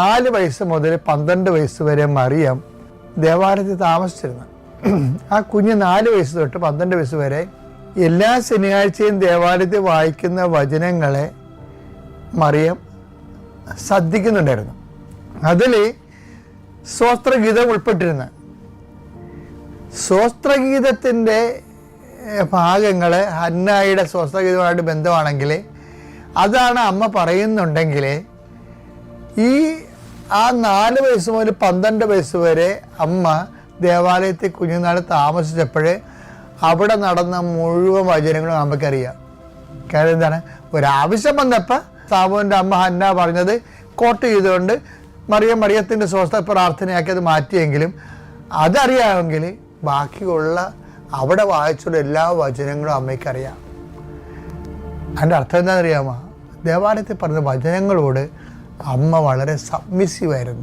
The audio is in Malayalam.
4 വയസ്സ് മുതൽ 12 വയസ്സ് വരെ മറിയം ദേവാലയത്തിൽ താമസിച്ചിരുന്നു. ആ കുഞ്ഞ് 4 വയസ്സ് തൊട്ട് 12 വയസ്സ് വരെ എല്ലാ ശനിയാഴ്ചയും ദേവാലയത്തിൽ വായിക്കുന്ന വചനങ്ങളെ മറിയം ശ്രദ്ധിക്കുന്നുണ്ടായിരുന്നു. അതിൽ സ്വസ്ത്രഗീതം ഉൾപ്പെട്ടിരുന്നു. സ്വസ്ത്രഗീതത്തിൻ്റെ ഭാഗങ്ങൾ ഹന്നായുടെ സ്വസ്ത്രഗീതമായിട്ട് ബന്ധമാണെങ്കിൽ അതാണ് അമ്മ പറയുന്നുണ്ടെങ്കിൽ ആ 4 വയസ്സ് മുതൽ 12 വയസ്സ് വരെ അമ്മ ദേവാലയത്തിൽ കുഞ്ഞുനാൾ താമസിച്ചപ്പോൾ അവിടെ നടന്ന മുഴുവൻ വചനങ്ങളും അമ്മയ്ക്കറിയാം. കാര്യം എന്താണ്, ഒരാവശ്യം വന്നപ്പോൾ സാമുവിൻ്റെ അമ്മ ഹന്ന പറഞ്ഞത് കോട്ട് ചെയ്തുകൊണ്ട് മറിയത്തിൻ്റെ സ്വസ്ഥ പ്രാർത്ഥനയാക്കി അത് മാറ്റിയെങ്കിലും അതറിയാമെങ്കിൽ ബാക്കിയുള്ള അവിടെ വായിച്ചുള്ള എല്ലാ വചനങ്ങളും അമ്മയ്ക്കറിയാം. അതിൻ്റെ അർത്ഥം എന്താണെന്നറിയാമോ? ദേവാലയത്തിൽ പറഞ്ഞ വചനങ്ങളോട് അമ്മ വളരെ സബ്മിസീവായിരുന്നു.